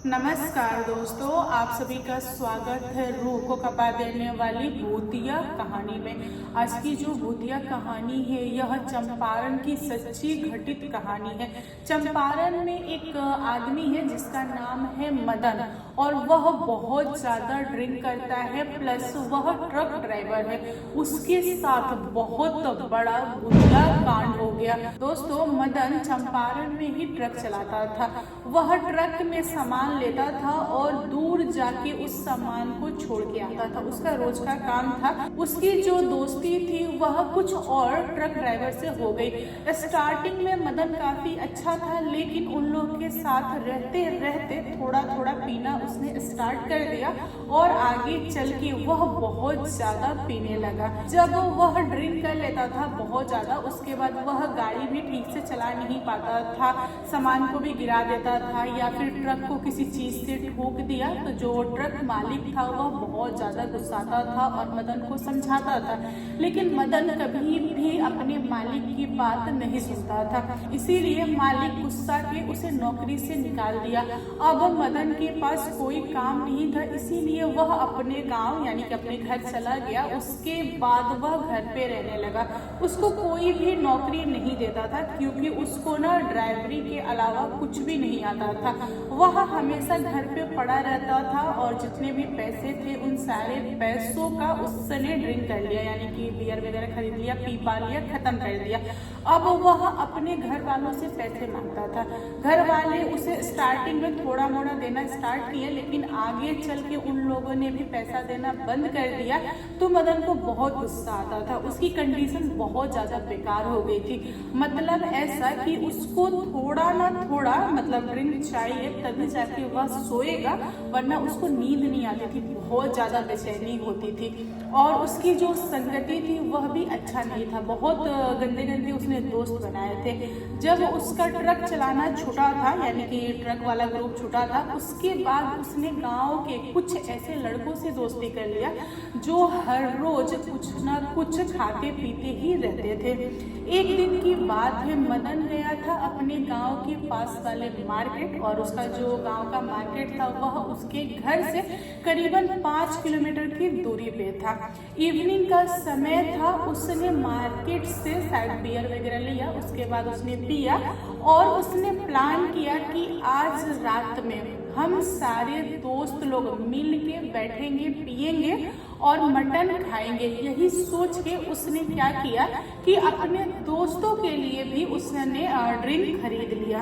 नमस्कार दोस्तों, आप सभी का स्वागत है रूह को कपा देने वाली भूतिया कहानी में। आज की जो भूतिया कहानी है यह चंपारण की सच्ची घटित कहानी है। चंपारण में एक आदमी है जिसका नाम है मदन और वह बहुत ज़्यादा ड्रिंक करता है, प्लस वह ट्रक ड्राइवर है। उसके साथ बहुत बड़ा भूतिया कांड हो गया। दोस्तों, मदन चंपारण में ही ट्रक चलाता था। वह ट्रक में सामान लेता था और दूर जाके उस सामान को छोड़ के आता था। उसका रोज का काम था। उसकी जो दोस्ती थी वह कुछ और ट्रक ड्राइवर से हो गई। स्टार्टिंग में मदन काफी अच्छा था, लेकिन उन लोगों के साथ रहते रहते थोड़ा थोड़ा पीना उसने स्टार्ट कर दिया और आगे चल के वह बहुत ज्यादा पीने लगा। जब वह ड्रिंक कर लेता था बहुत ज्यादा, उसके बाद वह गाड़ी भी ठीक से चला नहीं पाता था, सामान को भी गिरा देता था या फिर ट्रक को किसी चीज से ठोक दिया तो जो ट्रक मालिक था वह बहुत ज्यादा गुस्साता था और मदन को समझाता था, लेकिन मदन कभी भी अपने मालिक की बात नहीं सुनता था। इसीलिए मालिक गुस्सा के उसे नौकरी से निकाल दिया। अब मदन के पास कोई काम नहीं था, इसीलिए वह अपने गांव यानी कि अपने घर चला गया। उसके बाद वह घर पे रहने लगा। उसको कोई भी नौकरी नहीं देता था क्योंकि उसको ना ड्राइवरी के अलावा कुछ भी नहीं आता था। वह हमेशा घर पे पड़ा रहता था और जितने भी पैसे थे उन सारे पैसों का उसने ड्रिंक कर लिया, यानी कि बियर वगैरह खरीद लिया, पी पा लिया, खत्म कर दिया। अब वह अपने घर वालों से पैसे मांगता था। घर वाले उसे स्टार्टिंग में थोड़ा मोड़ा देना स्टार्ट किए, लेकिन आगे चल के उन लोगों ने भी पैसा देना बंद कर दिया तो मदन को बहुत गुस्सा आता था। उसकी कंडीशन बहुत ज्यादा बेकार हो गई थी। मतलब ऐसा कि उसको थोड़ा ना थोड़ा मतलब ड्रिंक चाहिए तभी जाके वह सोएगा, वरना उसको नींद नहीं आती थी। बहुत ज्यादा बेचैनी होती थी और उसकी जो संगति थी वह भी अच्छा नहीं था। बहुत गंदे गंदे उसने दोस्त बनाए थे। जब उसका ट्रक चलाना छूटा था, यानी कि ट्रक वाला ग्रुप छूटा था, उसके बाद उसने गांव के कुछ ऐसे लड़कों से दोस्ती कर लिया जो हर रोज कुछ ना कुछ खाते पीते ही रहते थे। एक दिन की बात है, मदन गया था अपने गांव के पास वाले मार्केट और उसका जो गांव का मार्केट था वह उसके घर से करीबन 5 किलोमीटर की दूरी पे था। इवनिंग का समय था। उसने मार्केट से शायद बियर वगैरह लिया, उसके बाद उसने पिया और उसने प्लान किया कि आज रात में हम सारे दोस्त लोग मिल के बैठेंगे, पिएंगे और मटन खाएंगे। यही सोच के उसने क्या किया कि अपने दोस्तों के लिए भी उसने ड्रिंक खरीद लिया।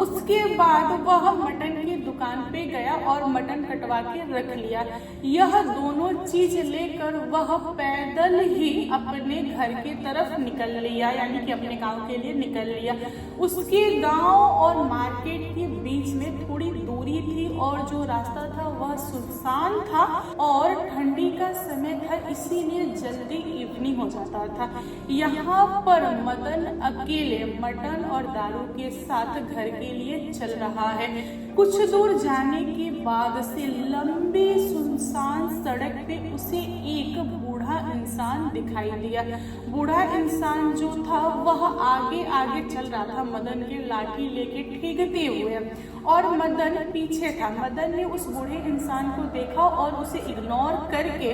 उसके बाद वह मटन की दुकान पे गया और मटन कटवा के रख लिया। यह दोनों चीज लेकर वह पैदल ही अपने घर की तरफ निकल लिया, यानी कि अपने गांव के लिए निकल लिया। उसके गांव और मार्केट के बीच में थोड़ी दूरी थी और जो रास्ता था वह सुनसान था और ठंडी का समय था, इसीलिए जल्दी इवनिंग हो जाता था। यहाँ पर मदन अकेले मटन और दारू के साथ घर के लिए चल रहा है। कुछ दूर जाने के बाद से लंबी सुनसान सड़क पे उसे एक बूढ़ा इंसान दिखाई दिया। बूढ़ा इंसान जो था वह आगे आगे चल रहा था मदन के लाठी लेके ठेगते हुए और मदन पीछे था। मदन ने उस बूढ़े इंसान को देखा और उसे इग्नोर करके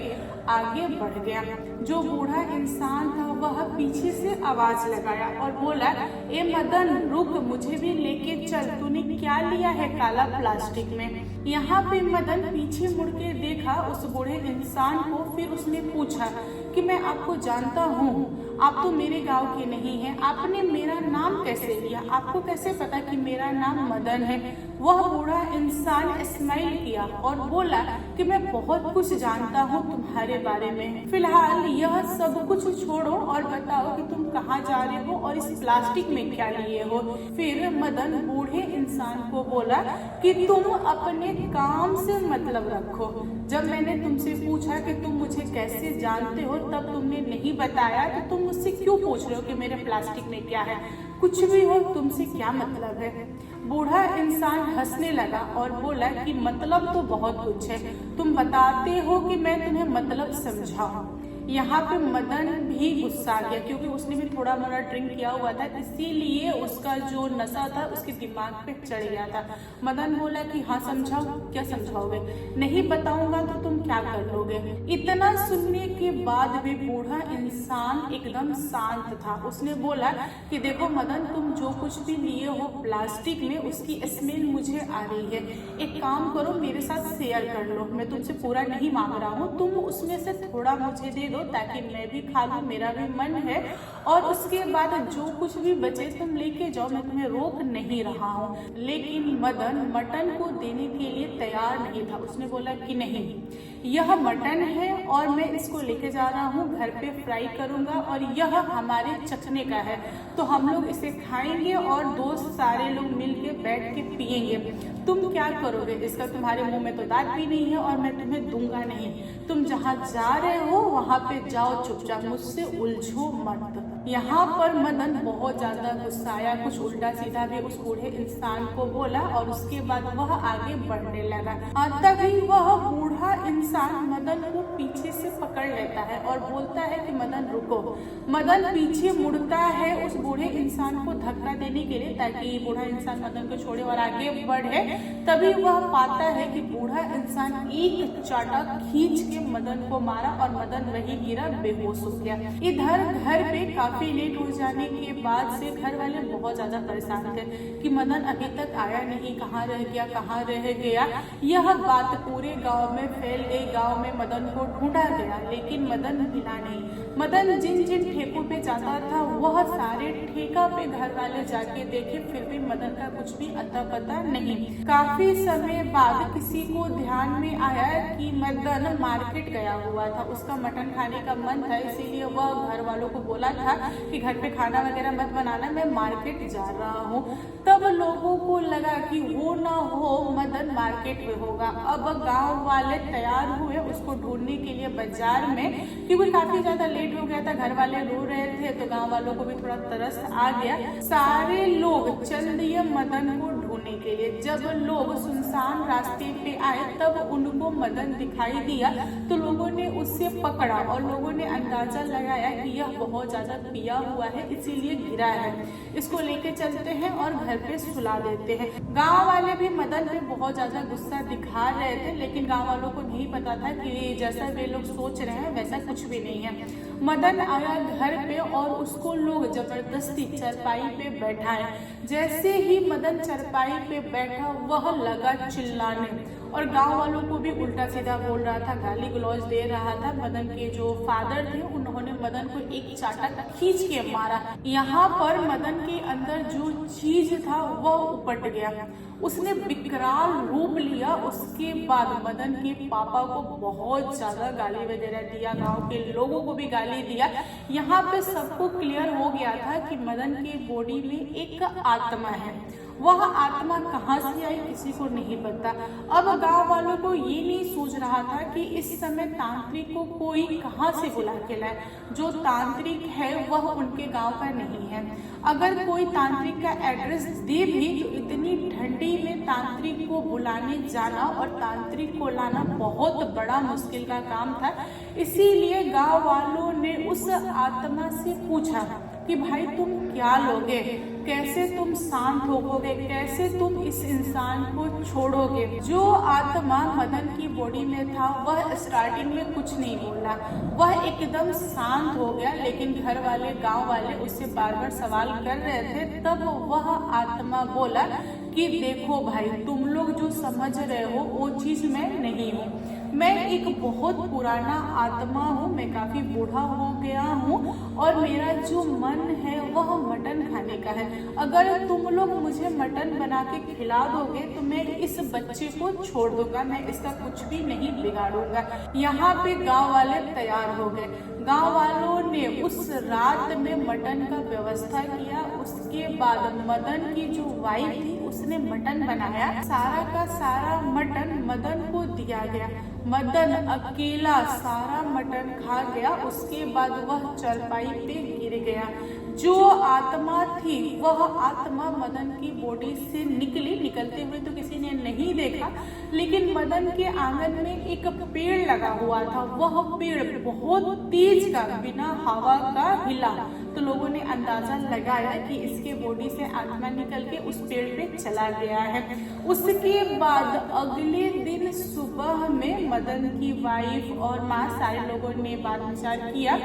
आगे बढ़ गया। जो बूढ़ा इंसान था वह पीछे से आवाज लगाया और बोला, ए मदन रुक, मुझे भी लेके चल, तूने क्या लिया है काला प्लास्टिक में। यहाँ पे मदन पीछे मुड़ के देखा उस बूढ़े इंसान को, फिर उसने पूछा कि मैं आपको जानता हूँ, आप तो मेरे गांव के नहीं हैं, आपने मेरा नाम कैसे लिया, आपको कैसे पता कि मेरा नाम मदन है। वह बूढ़ा इंसान स्माइल किया और बोला कि मैं बहुत कुछ जानता हूँ तुम्हारे बारे में, फिलहाल यह सब कुछ छोड़ो और बताओ कि तुम कहाँ जा रहे हो और इस प्लास्टिक में क्या लिए हो। फिर मदन बूढ़े इंसान को बोला कि तुम अपने काम से मतलब रखो। जब मैंने तुमसे पूछा कि तुम मुझे कैसे जानते हो तब तुमने नहीं बताया, तो तुम मुझसे क्यों पूछ रहे हो कि मेरे प्लास्टिक में क्या है। कुछ भी हो, तुमसे क्या मतलब है। बूढ़ा इंसान हंसने लगा और बोला कि मतलब तो बहुत कुछ है, तुम बताते हो कि मैं तुम्हें मतलब समझाऊं। यहाँ पे मदन भी गुस्सा गया क्योंकि उसने भी थोड़ा मोड़ा ड्रिंक किया हुआ था, इसीलिए उसका जो नशा था उसके दिमाग पे चढ़ गया था। मदन बोला कि हाँ समझाओ, क्या समझाओगे, नहीं बताऊंगा तो तुम क्या कर लोगे। इतना सुनने के बाद भी बूढ़ा इंसान एकदम शांत था। उसने बोला कि देखो मदन, तुम जो कुछ भी लिए हो प्लास्टिक में, उसकी स्मेल मुझे आ रही है। एक काम करो, मेरे साथ शेयर कर लो, मैं तुमसे पूरा नहीं मांग रहा हूँ, तुम उसमें से थोड़ा मुझे दे दो ताकि मैं भी खा लूँ, मेरा भी मन है, और उसके बाद जो कुछ भी बचे तुम लेके जाओ, मैं तुम्हें रोक नहीं रहा हूँ। लेकिन मदन मटन को देने के लिए तैयार नहीं था। उसने बोला कि नहीं, यह मटन है और मैं इसको लेके जा रहा हूँ, घर पे फ्राई करूंगा और यह हमारे चखने का है, तो हम लोग इसे खाएंगे और दोस्त सारे लोग मिलके बैठ के पिएंगे। तुम क्या करोगे, इसका तुम्हारे मुंह में तो दांत भी नहीं है और मैं तुम्हें दूंगा नहीं। तुम जहाँ जा रहे हो वहाँ पे जाओ चुपचाप, मुझसे उलझो मत। यहाँ पर मदन बहुत ज्यादा गुस्सा आया, कुछ उल्टा सीधा भी उस बूढ़े इंसान को बोला और उसके बाद वह आगे बढ़ने लगा। तभी वह बूढ़ा इंसान मदन को पीछे से पकड़ लेता है और बोलता है कि मदन रुको। मदन पीछे मुड़ता है उस बूढ़े इंसान को धक्का देने के लिए ताकि बूढ़ा इंसान मदन को छोड़े और आगे बढ़े। तभी वह पाता है कि बूढ़ा इंसान एक चाटा खींच के मदन को मारा और मदन वहीं गिरा, बेहोश हो गया। इधर घर पे काफी लेट हो जाने के बाद से घर वाले बहुत ज्यादा परेशान थे कि मदन अभी तक आया नहीं, कहाँ रह गया, कहाँ रह गया। यह बात पूरे गांव में फैल गई। गांव में मदन को ढूंढा गया लेकिन मदन मिला नहीं। मदन जिन जिन ठेकों पे जाता था वह सारे ठेका पे घर वाले जाके देखे, फिर भी मदन का कुछ भी अता पता नहीं। काफी समय बाद किसी को ध्यान में आया कि मदन मार्केट गया हुआ था, उसका मटन खाने का मन था, इसीलिए वह घर वालों को बोला था कि घर पे खाना वगैरह मत बनाना, मैं मार्केट जा रहा हूँ। तब लोगों को लगा कि हो ना हो मदन मार्केट में होगा। अब गांव वाले तैयार हुए उसको ढूंढने के लिए बाजार में, क्योंकि काफी ज्यादा लेट हो गया था, घर वाले रो रहे थे तो गांव वालों को भी थोड़ा तरस आ गया। सारे लोग चल दिए मदन को ढूंढने के लिए। जब लोग सुनसान रास्ते पे आए तब उनको मदन दिखाई दिया तो लोगों ने उससे पकड़ा और लोगों ने अंदाजा लगाया कि यह बहुत ज्यादा पिया हुआ है इसीलिए गिरा है, इसको लेके चलते हैं और घर पे सुला देते हैं। गांव वाले भी मदन पे बहुत ज्यादा गुस्सा दिखा रहे थे लेकिन गांव वालों को नहीं पता था कि जैसा वे लोग सोच रहे हैं वैसा कुछ भी नहीं है। मदन आया घर पे और उसको लोग जबरदस्ती चरपाई पे बैठाए। जैसे ही मदन चरपाई पे बैठा वह लगा चिल्लाने और गांव वालों को भी उल्टा सीधा बोल रहा था, गाली गलौज दे रहा था। मदन के जो फादर थे उन्होंने मदन को एक चाटा खींच के मारा। यहाँ पर मदन के अंदर जो चीज था वह उपट गया, उसने विकराल रूप लिया। उसके बाद मदन के पापा को बहुत ज्यादा गाली वगैरह दिया, गांव के लोगों को भी गाली दिया। यहाँ पे सबको क्लियर हो गया था कि मदन के बॉडी में एक आत्मा है। वह आत्मा कहाँ से आई किसी को नहीं पता। अब गांव वालों को ये नहीं सूझ रहा था कि इस समय तांत्रिक को कोई कहाँ से बुला के लाए। जो तांत्रिक है वह उनके गांव का नहीं है। अगर कोई तांत्रिक का एड्रेस दे भी तो इतनी ठंडी में तांत्रिक को बुलाने जाना और तांत्रिक को लाना बहुत बड़ा मुश्किल का काम था। इसीलिए गांव वालों ने उस आत्मा से पूछा कि भाई तुम क्या लोगे, कैसे तुम शांत होगे, कैसे तुम इस इंसान को छोड़ोगे। जो आत्मा मदन की बॉडी में था वह स्टार्टिंग में कुछ नहीं बोला, वह एकदम शांत हो गया। लेकिन घर वाले गांव वाले उससे बार बार सवाल कर रहे थे। तब वह आत्मा बोला कि देखो भाई, तुम लोग जो समझ रहे हो वो चीज मैं नहीं हूँ। मैं एक बहुत पुराना आत्मा हूँ, मैं काफी बूढ़ा हो गया हूँ और मेरा जो मन है वह मटन खाने का है। अगर तुम लोग मुझे मटन बना के खिला दोगे तो मैं इस बच्चे को छोड़ दूंगा, मैं इसका कुछ भी नहीं बिगाड़ूंगा। यहाँ पे गांव वाले तैयार हो गए। गांव वालों ने उस रात में मटन का व्यवस्था किया। उसके बाद मदन की जो वाइफ थी उसने मटन बनाया। सारा का सारा मटन मदन को दिया गया। मदन अकेला सारा मटन खा गया। उसके बाद वह चरपाई पे गिर गया। जो आत्मा थी वह आत्मा मदन की बॉडी से निकलते हुए तो किसी ने नहीं देखा, लेकिन मदन के आंगन में एक पेड़ लगा हुआ था। वह पेड़ बहुत तेज का बिना हवा का हिला, तो लोगों ने अंदाजा लगाया कि इसके बॉडी से आत्मा निकल के उस पेड़ पे चला गया है। उसके बाद अगले दिन सुबह में मदन की वाइफ और माँ सारे लोगों ने बात विचार किया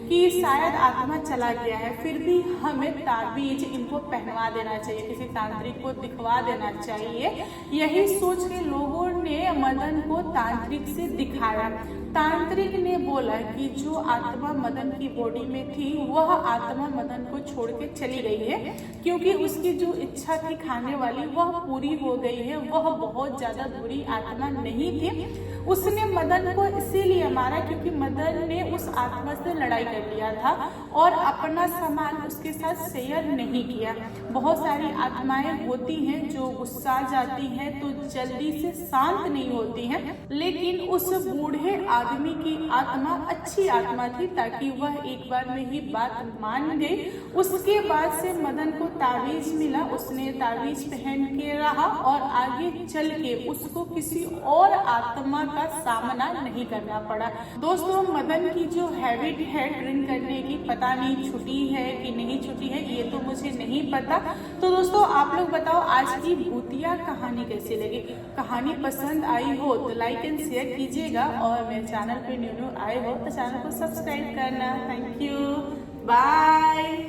कि शायद आत्मा चला गया है, फिर भी हमें ताबीज इनको पहनवा देना चाहिए, किसी तांत्रिक को दिखवा देना चाहिए। यही सोच के लोगों ने मदन को तांत्रिक से दिखाया। तांत्रिक ने बोला कि जो आत्मा मदन की बॉडी में थी वह आत्मा मदन को छोड़ के चली गई है, क्योंकि उसकी जो इच्छा थी खाने वाली वह पूरी हो गई है। वह बहुत ज्यादा बुरी आत्मा नहीं थी। उसने मदन को इसीलिए मारा क्योंकि मदन ने उस आत्मा से लड़ाई कर लिया था और अपना सामान उसके साथ शेयर नहीं किया। बहुत सारी आत्माएं होती हैं जो गुस्सा जाती हैं तो जल्दी से शांत नहीं होती हैं, लेकिन उस बूढ़े आदमी की आत्मा अच्छी आत्मा थी, ताकि वह एक बार में ही बात मान गई। उसके बाद से मदन को ताबीज मिला, उसने ताबीज पहन के रहा और आगे चल के उसको किसी और आत्मा का सामना नहीं करना पड़ा। दोस्तों, मदन की जो हैबिट है ड्रिंक करने की, पता नहीं छुटी है कि नहीं छुटी है, ये तो मुझे नहीं पता। तो दोस्तों, आप लोग बताओ आज की भूतिया कहानी कैसी लगी। कहानी पसंद आई हो तो लाइक एंड शेयर कीजिएगा, और मेरे चैनल पे न्यू आए हो तो चैनल को सब्सक्राइब करना। Thank you, bye.